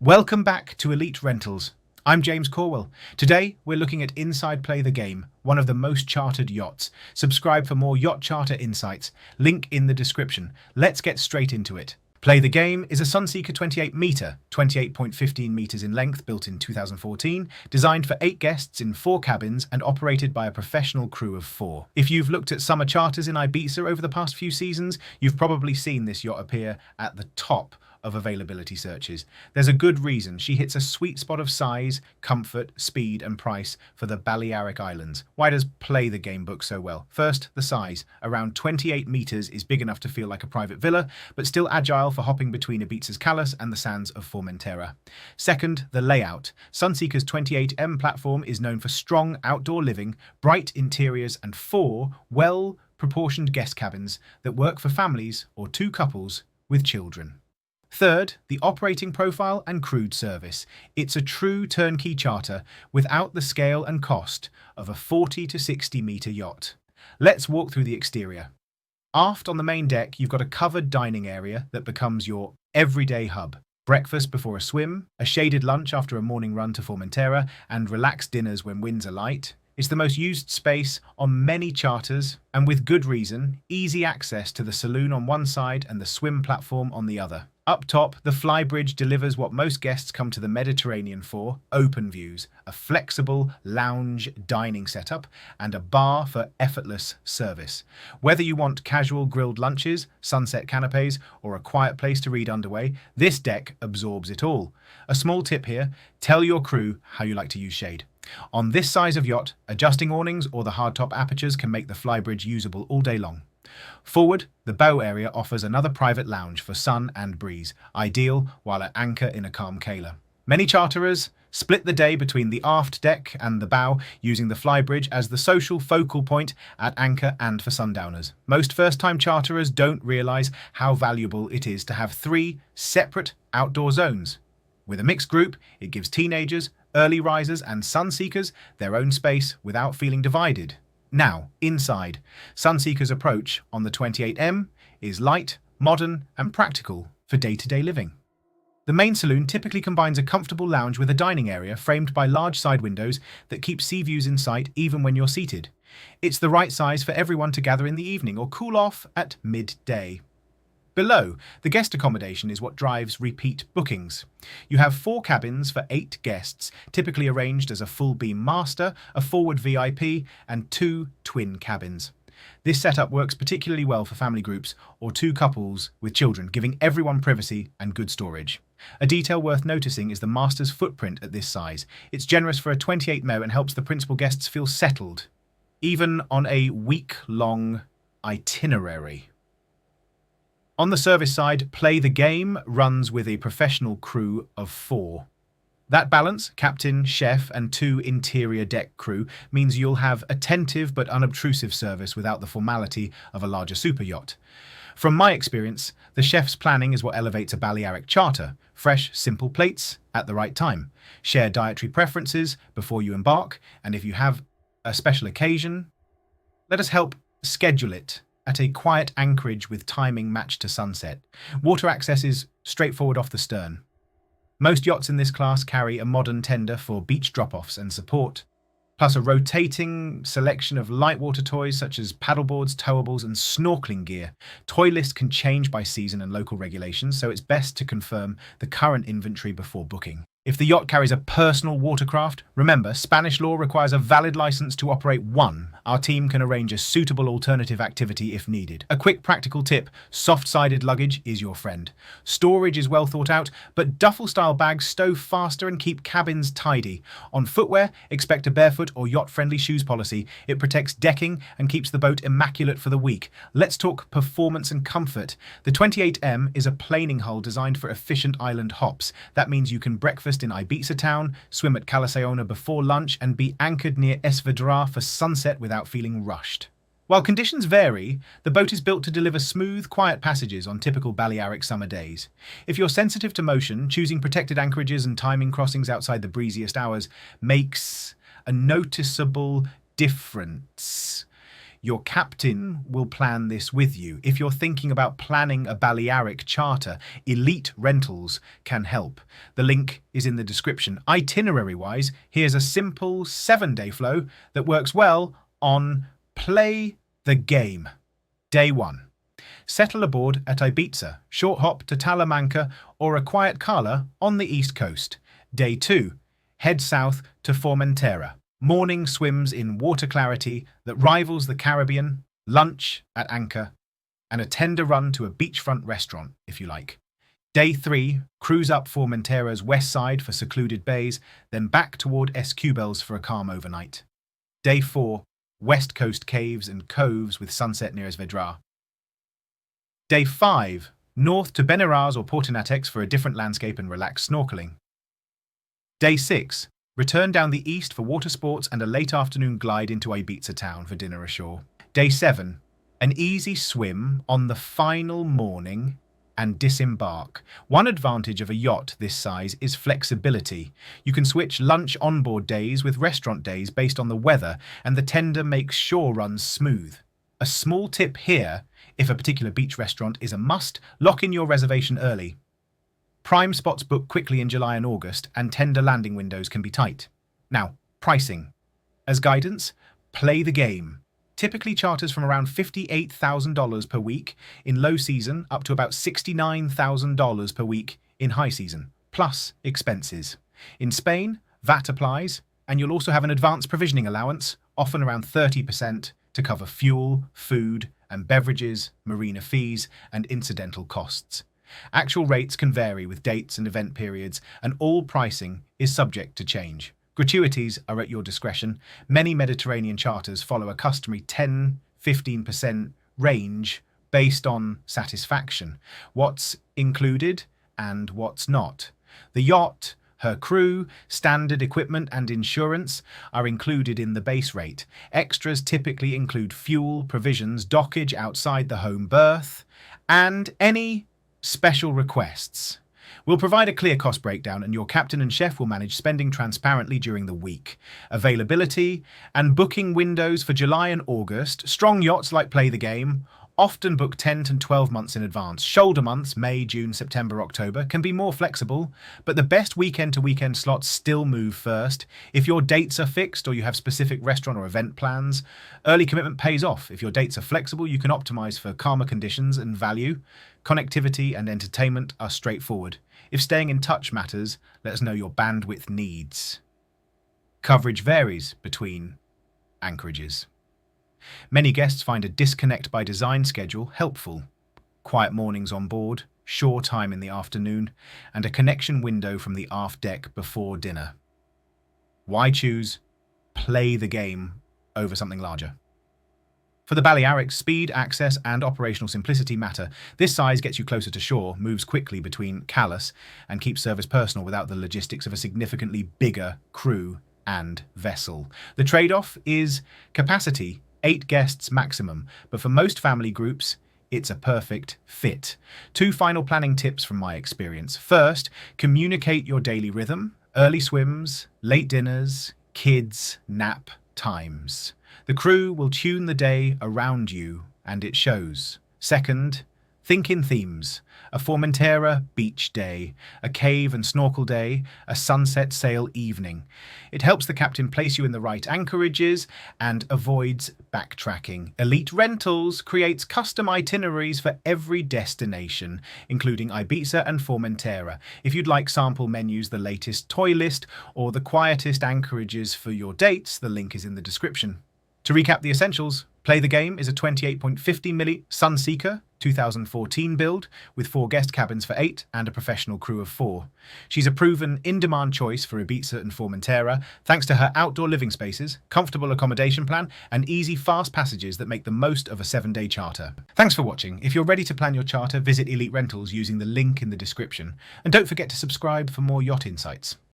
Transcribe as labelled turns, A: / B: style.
A: Welcome back to Elite Rentals. I'm James Corwell. Today, we're looking at Inside Play the Game, one of the most chartered yachts. Subscribe for more yacht charter insights. Link in the description. Let's get straight into it. Play the Game is a Sunseeker 28-metre, 28.15 metres in length, built in 2014, designed for 8 guests in 4 cabins and operated by a professional crew of 4. If you've looked at summer charters in Ibiza over the past few seasons, you've probably seen this yacht appear at the top of availability searches. There's a good reason. She hits a sweet spot of size, comfort, speed and price for the Balearic Islands. Why does Play the Game book so well? First, the size. Around 28 metres is big enough to feel like a private villa, but still agile for hopping between Ibiza's Callus and the sands of Formentera. Second, the layout. Sunseeker's 28M platform is known for strong outdoor living, bright interiors and 4 well-proportioned guest cabins that work for families or 2 couples with children. Third, the operating profile and crewed service. It's a true turnkey charter without the scale and cost of a 40 to 60 metre yacht. Let's walk through the exterior. Aft on the main deck, you've got a covered dining area that becomes your everyday hub. Breakfast before a swim, a shaded lunch after a morning run to Formentera, and relaxed dinners when winds are light. It's the most used space on many charters, and with good reason, easy access to the saloon on one side and the swim platform on the other. Up top, the flybridge delivers what most guests come to the Mediterranean for: open views, a flexible lounge dining setup, and a bar for effortless service. Whether you want casual grilled lunches, sunset canapes, or a quiet place to read underway, this deck absorbs it all. A small tip here: tell your crew how you like to use shade. On this size of yacht, adjusting awnings or the hardtop apertures can make the flybridge usable all day long. Forward, the bow area offers another private lounge for sun and breeze, ideal while at anchor in a calm caler. Many charterers split the day between the aft deck and the bow, using the flybridge as the social focal point at anchor and for sundowners. Most first-time charterers don't realise how valuable it is to have 3 separate outdoor zones. With a mixed group, it gives teenagers, early risers and sunseekers their own space without feeling divided. Now, inside, Sunseeker's approach on the 28M is light, modern and practical for day-to-day living. The main saloon typically combines a comfortable lounge with a dining area framed by large side windows that keep sea views in sight even when you're seated. It's the right size for everyone to gather in the evening or cool off at midday. Below, the guest accommodation is what drives repeat bookings. You have 4 cabins for 8 guests, typically arranged as a full beam master, a forward VIP, and 2 twin cabins. This setup works particularly well for family groups or 2 couples with children, giving everyone privacy and good storage. A detail worth noticing is the master's footprint at this size. It's generous for a 28 mo and helps the principal guests feel settled, even on a week-long itinerary. On the service side, Play the Game runs with a professional crew of 4. That balance, captain, chef, and 2 interior deck crew, means you'll have attentive but unobtrusive service without the formality of a larger super yacht. From my experience, the chef's planning is what elevates a Balearic charter. Fresh, simple plates at the right time. Share dietary preferences before you embark, and if you have a special occasion, let us help schedule it at a quiet anchorage with timing matched to sunset. Water access is straightforward off the stern. Most yachts in this class carry a modern tender for beach drop-offs and support, plus a rotating selection of light water toys such as paddleboards, towables and snorkeling gear. Toy lists can change by season and local regulations, so it's best to confirm the current inventory before booking. If the yacht carries a personal watercraft, remember, Spanish law requires a valid license to operate one. Our team can arrange a suitable alternative activity if needed. A quick practical tip: soft-sided luggage is your friend. Storage is well thought out, but duffel-style bags stow faster and keep cabins tidy. On footwear, expect a barefoot or yacht-friendly shoes policy. It protects decking and keeps the boat immaculate for the week. Let's talk performance and comfort. The 28M is a planing hull designed for efficient island hops. That means you can breakfast in Ibiza town, swim at Calaseona before lunch, and be anchored near Esvedra for sunset without feeling rushed. While conditions vary, the boat is built to deliver smooth, quiet passages on typical Balearic summer days. If you're sensitive to motion, choosing protected anchorages and timing crossings outside the breeziest hours makes a noticeable difference. Your captain will plan this with you. If you're thinking about planning a Balearic charter, Elite Rentals can help. The link is in the description. Itinerary-wise, here's a simple 7-day flow that works well on Play the Game. Day 1. Settle aboard at Ibiza, short hop to Talamanca or a quiet cala on the east coast. Day 2. Head south to Formentera. Morning swims in water clarity that rivals the Caribbean, lunch at anchor, and a tender run to a beachfront restaurant, if you like. Day 3, cruise up Formentera's west side for secluded bays, then back toward Escubels for a calm overnight. Day 4, west coast caves and coves with sunset near Esvedra. Day 5, north to Beniràs or Portinatex for a different landscape and relaxed snorkeling. Day 6, return down the east for water sports and a late afternoon glide into Ibiza town for dinner ashore. Day 7, an easy swim on the final morning and disembark. One advantage of a yacht this size is flexibility. You can switch lunch onboard days with restaurant days based on the weather, and the tender makes shore runs smooth. A small tip here, if a particular beach restaurant is a must, lock in your reservation early. Prime spots book quickly in July and August, and tender landing windows can be tight. Now, pricing. As guidance, play the game. Typically charters from around $58,000 per week in low season up to about $69,000 per week in high season, plus expenses. In Spain, VAT applies, and you'll also have an advanced provisioning allowance, often around 30%, to cover fuel, food and beverages, marina fees, and incidental costs. Actual rates can vary with dates and event periods, and all pricing is subject to change. Gratuities are at your discretion. Many Mediterranean charters follow a customary 10–15% range based on satisfaction, what's included and what's not. The yacht, her crew, standard equipment and insurance are included in the base rate. Extras typically include fuel, provisions, dockage outside the home berth, and any special requests. We'll provide a clear cost breakdown, and your captain and chef will manage spending transparently during the week. Availability and booking windows for July and August. Strong yachts like Play the Game often book 10 to 12 months in advance. Shoulder months, May, June, September, October, can be more flexible, but the best weekend-to-weekend slots still move first. If your dates are fixed or you have specific restaurant or event plans, early commitment pays off. If your dates are flexible, you can optimize for calmer conditions and value. Connectivity and entertainment are straightforward. If staying in touch matters, let us know your bandwidth needs. Coverage varies between anchorages. Many guests find a disconnect by design schedule helpful. Quiet mornings on board, shore time in the afternoon, and a connection window from the aft deck before dinner. Why choose Play the Game over something larger? For the Balearics, speed, access, and operational simplicity matter. This size gets you closer to shore, moves quickly between callus, and keeps service personal without the logistics of a significantly bigger crew and vessel. The trade-off is capacity, 8 guests maximum, but for most family groups, it's a perfect fit. 2 final planning tips from my experience. First, communicate your daily rhythm, early swims, late dinners, kids, nap times. The crew will tune the day around you, and it shows. Second, think in themes. A Formentera beach day, a cave and snorkel day, a sunset sail evening. It helps the captain place you in the right anchorages and avoids backtracking. Elite Rentals creates custom itineraries for every destination, including Ibiza and Formentera. If you'd like sample menus, the latest toy list, or the quietest anchorages for your dates, the link is in the description. To recap the essentials, Play the Game is a 28.50 milli Sunseeker 2014 build with 4 guest cabins for 8 and a professional crew of 4. She's a proven in-demand choice for Ibiza and Formentera thanks to her outdoor living spaces, comfortable accommodation plan, and easy fast passages that make the most of a 7-day charter. Thanks for watching. If you're ready to plan your charter, visit Elite Rentals using the link in the description. And don't forget to subscribe for more yacht insights.